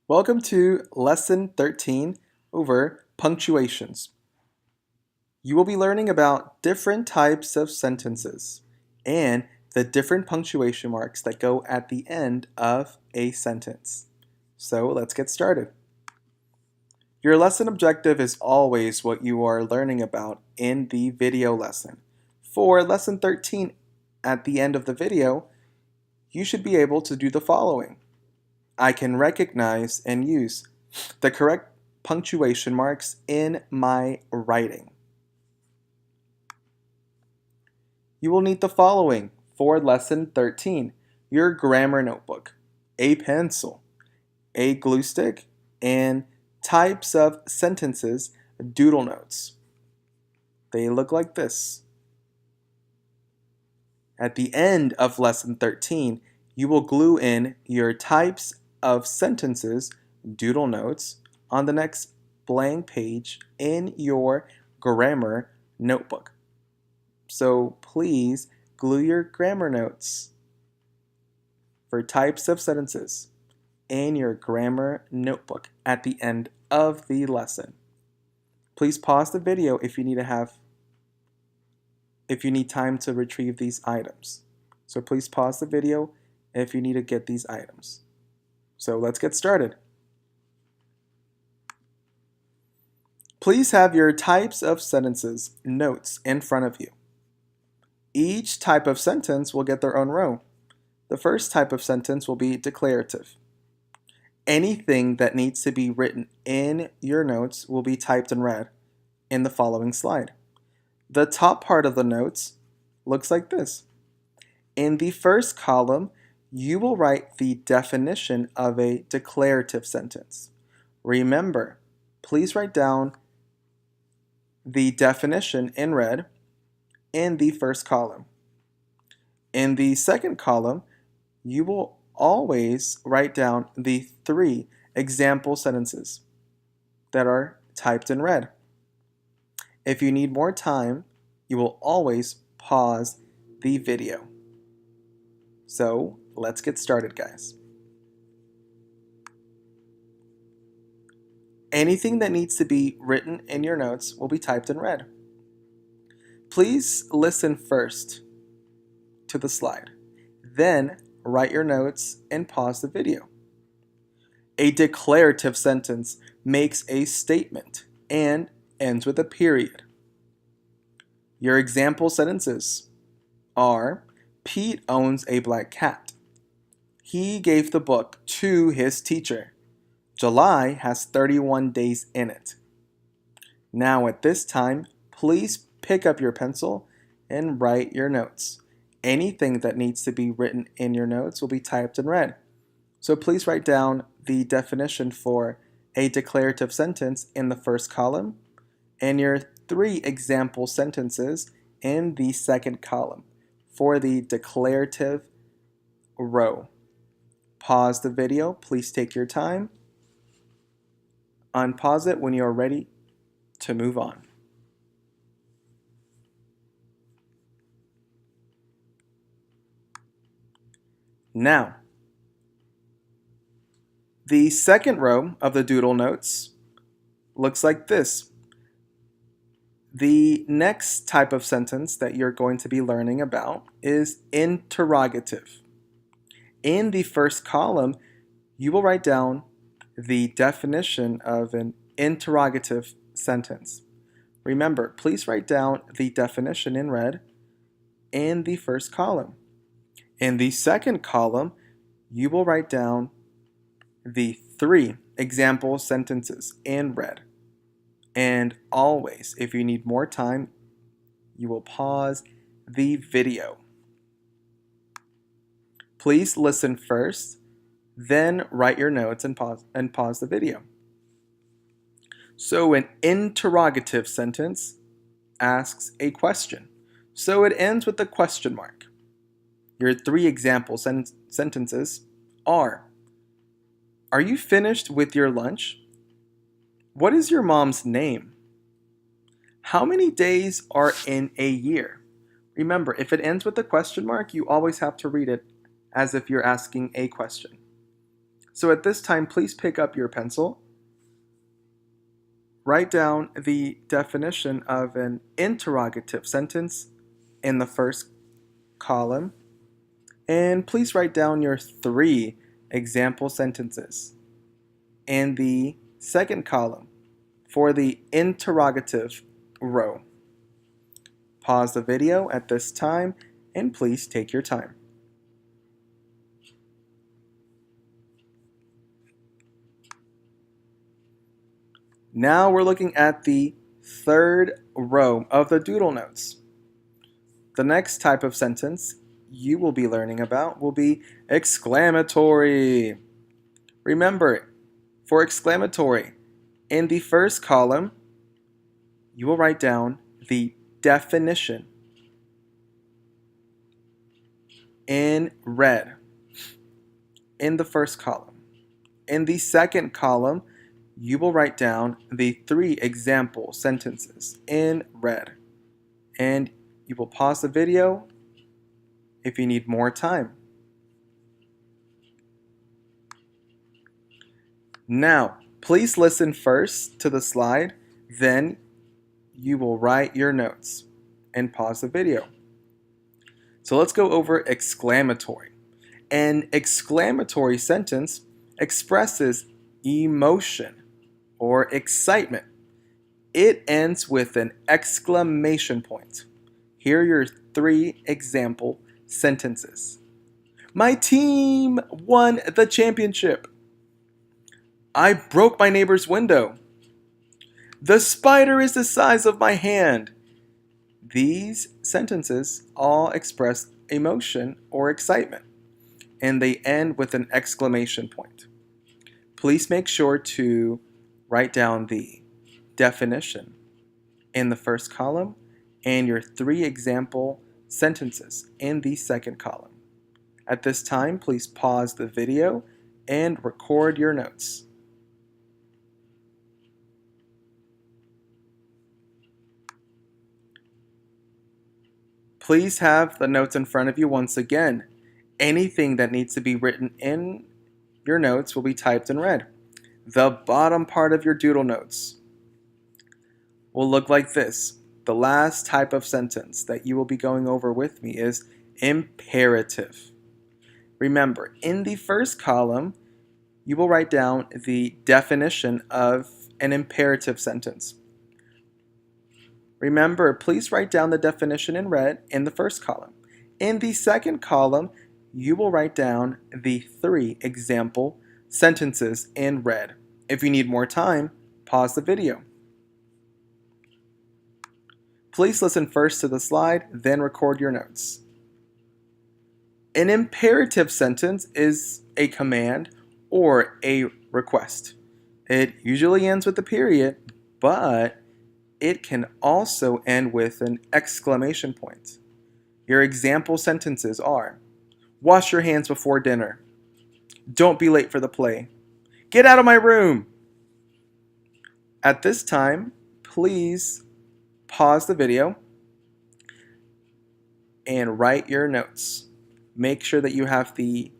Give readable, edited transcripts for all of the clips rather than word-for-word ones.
Welcome to Lesson 13 over punctuations. You will be learning about different types of sentences and the different punctuation marks that go at the end of a sentence. So let's get started. Your lesson objective is always what you are learning about in the video lesson. For Lesson 13, at the end of the video, you should be able to do the following. I can recognize and use the correct punctuation marks in my writing. You will need the following for Lesson 13, your grammar notebook, a pencil, a glue stick, and types of sentences doodle notes. They look like this. At the end of Lesson 13, you will glue in your types of sentences doodle notes on the next blank page in your grammar notebook. So please glue your grammar notes for types of sentences in your grammar notebook at the end of the lesson. Please pause the video if you need time to retrieve these items. So please pause the video if you need to get these items. So let's get started. Please have your types of sentences notes in front of you. Each type of sentence will get their own row. The first type of sentence will be declarative. Anything that needs to be written in your notes will be typed in red in the following slide. The top part of the notes looks like this. In the first column, you will write the definition of a declarative sentence. Remember, please write down the definition in red in the first column. In the second column, you will always write down the 3 example sentences that are typed in red. If you need more time, you will always pause the video. So let's get started, guys. Anything that needs to be written in your notes will be typed in red. Please listen first to the slide. Then write your notes and pause the video. A declarative sentence makes a statement and ends with a period. Your example sentences are: Pete owns a black cat. He gave the book to his teacher. July has 31 days in it. Now at this time, please pick up your pencil and write your notes. Anything that needs to be written in your notes will be typed in red. So please write down the definition for a declarative sentence in the first column and your 3 example sentences in the second column for the declarative row. Pause the video. Please take your time. Unpause it when you are ready to move on. Now, the second row of the doodle notes looks like this. The next type of sentence that you're going to be learning about is interrogative. In the first column, you will write down the definition of an interrogative sentence. Remember, please write down the definition in red in the first column. In the second column, you will write down the 3 example sentences in red. And always, if you need more time, you will pause the video. Please listen first, then write your notes and pause the video. So an interrogative sentence asks a question. So it ends with a question mark. Your 3 example sentences are: Are you finished with your lunch? What is your mom's name? How many days are in a year? Remember, if it ends with a question mark, you always have to read it as if you're asking a question. So at this time, please pick up your pencil, write down the definition of an interrogative sentence in the first column, and please write down your 3 example sentences in the second column for the interrogative row. Pause the video at this time and please take your time. Now we're looking at the third row of the doodle notes. The next type of sentence you will be learning about will be exclamatory. Remember, for exclamatory, in the first column, you will write down the definition in red in the first column. In the second column, you will write down the 3 example sentences in red. And you will pause the video if you need more time. Now, please listen first to the slide, then you will write your notes and pause the video. So let's go over exclamatory. An exclamatory sentence expresses emotion or excitement. It ends with an exclamation point. Here are your 3 example sentences. My team won the championship. I broke my neighbor's window. The spider is the size of my hand. These sentences all express emotion or excitement, and they end with an exclamation point. Please make sure to write down the definition in the first column and your 3 example sentences in the second column. At this time, please pause the video and record your notes. Please have the notes in front of you once again. Anything that needs to be written in your notes will be typed in red. The bottom part of your doodle notes will look like this. The last type of sentence that you will be going over with me is imperative. Remember, in the first column, you will write down the definition of an imperative sentence. Remember, please write down the definition in red in the first column. In the second column, you will write down the 3 example sentences in red. If you need more time, pause the video. Please listen first to the slide, then record your notes. An imperative sentence is a command or a request. It usually ends with a period, but it can also end with an exclamation point. Your example sentences are, wash your hands before dinner. Don't be late for the play. Get out of my room. At this time, please pause the video and write your notes. Make sure that you have the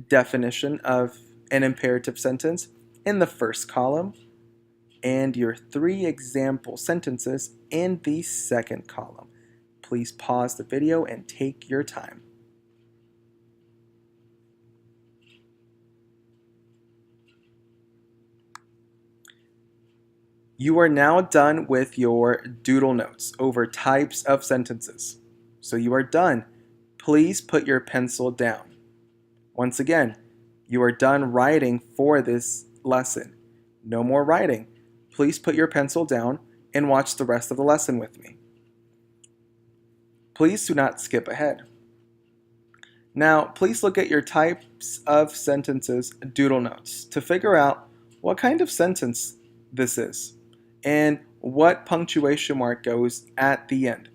definition of an imperative sentence in the first column and your 3 example sentences in the second column. Please pause the video and take your time. You are now done with your doodle notes over types of sentences. So you are done. Please put your pencil down. Once again, you are done writing for this lesson. No more writing. Please put your pencil down and watch the rest of the lesson with me. Please do not skip ahead. Now, please look at your types of sentences doodle notes to figure out what kind of sentence this is and what punctuation mark goes at the end.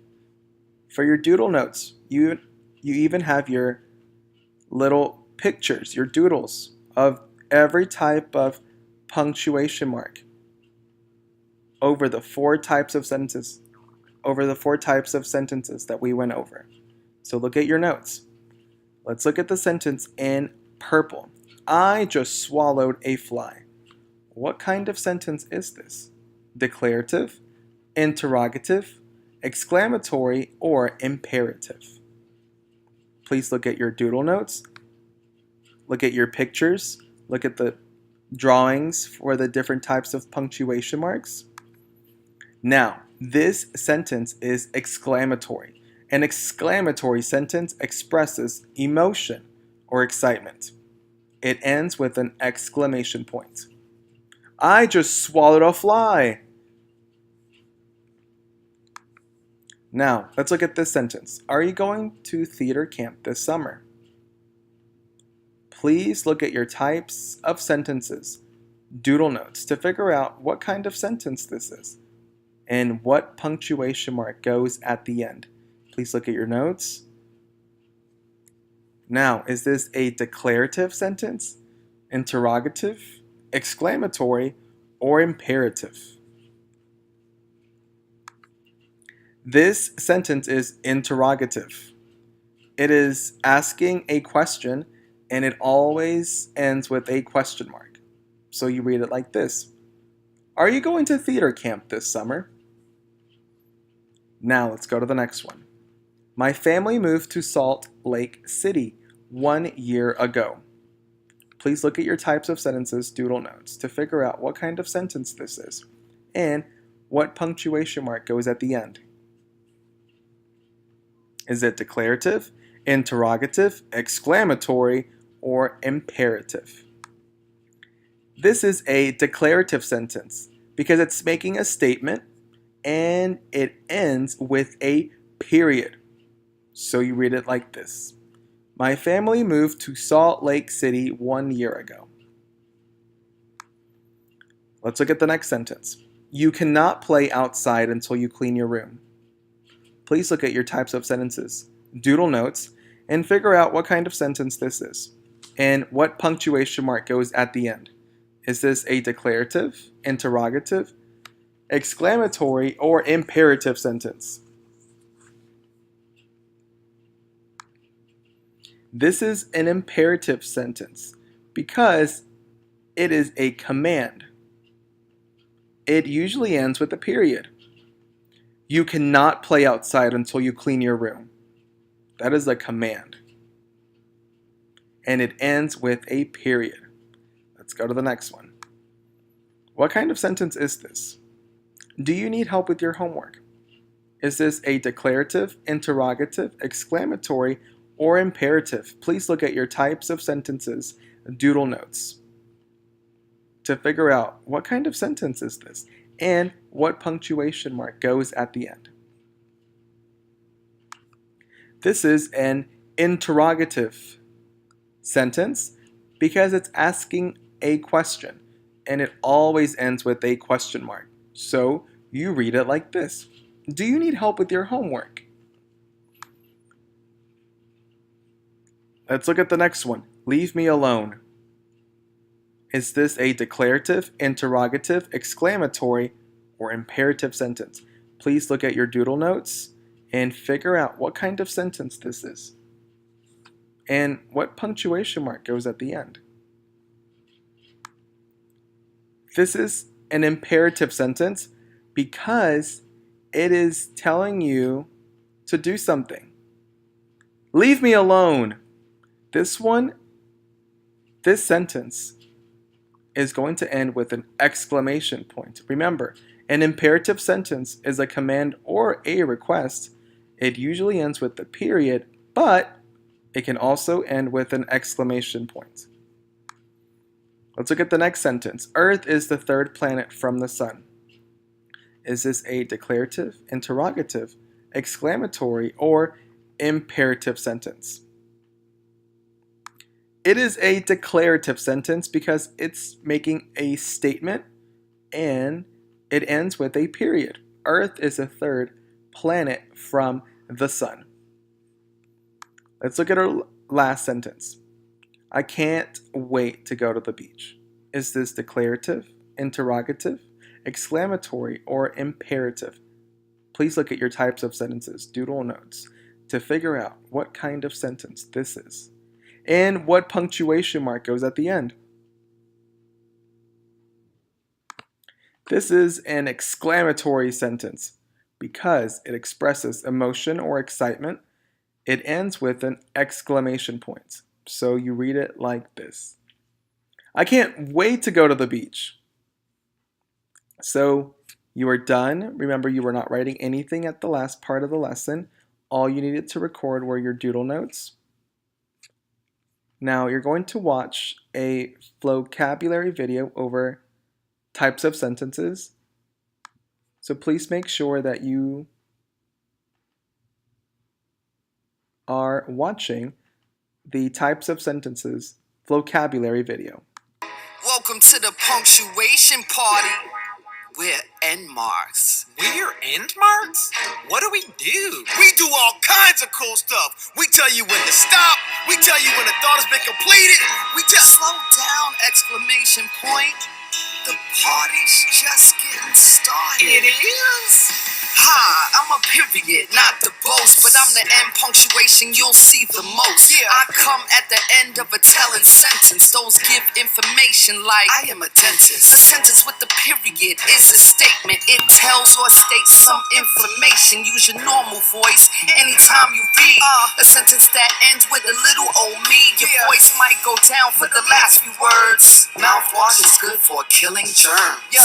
For your doodle notes, you even have your little pictures, your doodles of every type of punctuation mark over the 4 types of sentences that we went over. So look at your notes. Let's look at the sentence in purple. I just swallowed a fly. What kind of sentence is this? Declarative, interrogative, exclamatory, or imperative? Please look at your doodle notes. Look at your pictures. Look at the drawings for the different types of punctuation marks. Now, this sentence is exclamatory. An exclamatory sentence expresses emotion or excitement. It ends with an exclamation point. I just swallowed a fly. Now, let's look at this sentence. Are you going to theater camp this summer? Please look at your types of sentences, doodle notes, to figure out what kind of sentence this is and what punctuation mark goes at the end. Please look at your notes. Now, is this a declarative sentence, interrogative, exclamatory, or imperative? This sentence is interrogative. It is asking a question, and it always ends with a question mark. So you read it like this. Are you going to theater camp this summer? Now let's go to the next one. My family moved to Salt Lake City 1 year ago. Please look at your types of sentences, doodle notes, to figure out what kind of sentence this is and what punctuation mark goes at the end. Is it declarative, interrogative, exclamatory, or imperative? This is a declarative sentence because it's making a statement and it ends with a period. So you read it like this. My family moved to Salt Lake City 1 year ago. Let's look at the next sentence. You cannot play outside until you clean your room. Please look at your types of sentences, doodle notes, and figure out what kind of sentence this is and what punctuation mark goes at the end. Is this a declarative, interrogative, exclamatory, or imperative sentence? This is an imperative sentence because it is a command. It usually ends with a period. You cannot play outside until you clean your room. That is a command. And it ends with a period. Let's go to the next one. What kind of sentence is this? Do you need help with your homework? Is this a declarative, interrogative, exclamatory, or imperative? Please look at your types of sentences, doodle notes, to figure out what kind of sentence is this and what punctuation mark goes at the end. This is an interrogative sentence because it's asking a question and it always ends with a question mark. So you read it like this. Do you need help with your homework? Let's look at the next one. Leave me alone. Is this a declarative, interrogative, exclamatory, or imperative sentence? Please look at your doodle notes and figure out what kind of sentence this is and what punctuation mark goes at the end. This is an imperative sentence because it is telling you to do something. Leave me alone. This sentence is going to end with an exclamation point. Remember, an imperative sentence is a command or a request. It usually ends with the period, but it can also end with an exclamation point. Let's look at the next sentence. Earth is the third planet from the sun. Is this a declarative, interrogative, exclamatory, or imperative sentence? It is a declarative sentence because it's making a statement and it ends with a period. Earth is the third planet from the sun. Let's look at our last sentence. I can't wait to go to the beach. Is this declarative, interrogative, exclamatory, or imperative? Please look at your types of sentences, doodle notes, to figure out what kind of sentence this is And what punctuation mark goes at the end? This is an exclamatory sentence because it expresses emotion or excitement. It ends with an exclamation point. So you read it like this. I can't wait to go to the beach. So you are done. Remember, you were not writing anything at the last part of the lesson. All you needed to record were your doodle notes. Now you're going to watch a vocabulary video over types of sentences. So please make sure that you are watching the types of sentences vocabulary video. Welcome to the punctuation party. We're end marks. We're end marks? What do? We do all kinds of cool stuff. We tell you when to stop. We tell you when a thought has been completed. We just slow down! Exclamation point. The party's just getting started. It is? Hi, I'm a period, not the boast, but I'm the end punctuation you'll see the most. Yeah. I come at the end of a telling sentence. Those give information like I am a dentist. The sentence with the period is a statement. It tells or states some information. Use your normal voice anytime you read a sentence that ends with a little old me. Your voice might go down for the last few words. Mouthwash is good for killing germs. Yo,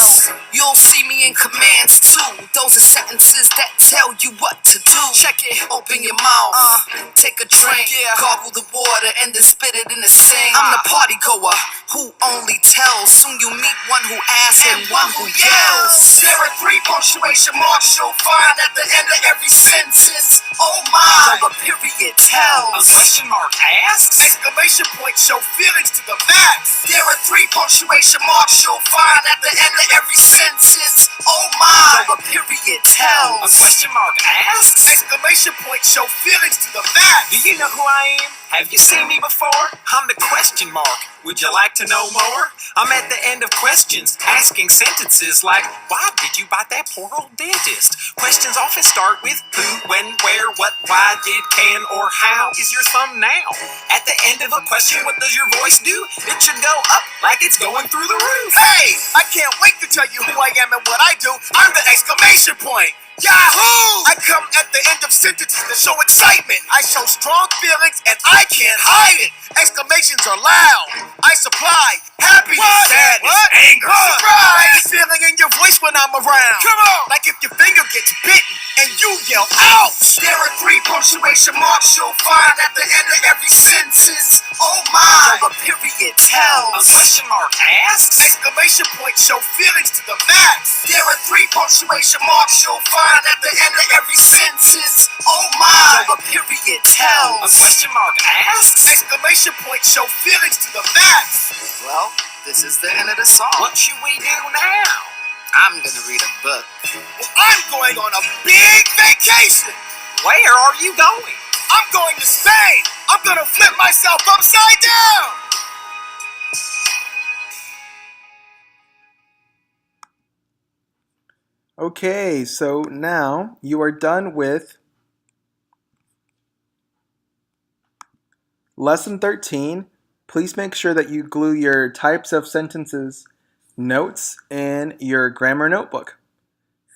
You'll see me in commands too. Those are sentences that tell you what to do. check it. Open your mouth, take a drink, gargle the water, and then spit it in the sink. I'm the party goer who only tells. Soon you'll meet one who asks and one who yells. There are 3 punctuation marks you'll find at the end of every sentence. Oh my! So a period A tells. question mark asks? Exclamation point show feelings to the max. There are 3 punctuation marks you'll find at the end of every sentence. Oh my! So a period A tells. question mark asks? Exclamation point show feelings to the max. Do you know who I am? Have you seen me before? I'm the question mark. Would you like to know more? I'm at the end of questions, asking sentences like, why did you bite that poor old dentist? Questions often start with who, when, where, what, why, did, can, or how is your thumb now? At the end of a question, what does your voice do? It should go up like it's going through the roof. Hey, I can't wait to tell you who I am and what I do. I'm the exclamation point. Yahoo! I come at the end of sentences to show excitement. I show strong feelings and I can't hide it. Exclamations are loud. I supply happiness, sadness, anger, surprise. Feeling in your voice when I'm around. Come on! Like if your finger gets bitten and you yell ouch. There are 3 punctuation marks you'll find at the end of every sentence. Oh my! So a period A tells. question mark asks? Exclamation point show feelings to the max. There are 3 punctuation marks you'll find at the end of every sentence. Oh my! So a period A tells. question mark asks? Exclamation point show feelings to the max. Well, this is the end of the song. What should we do now? I'm gonna read a book. Well, I'm going on a big vacation. Where are you going? I'm going to Spain. I'm gonna flip myself upside down. Okay, so now you are done with Lesson 13. Please make sure that you glue your types of sentences notes in your grammar notebook.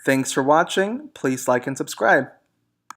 Thanks for watching. Please like and subscribe.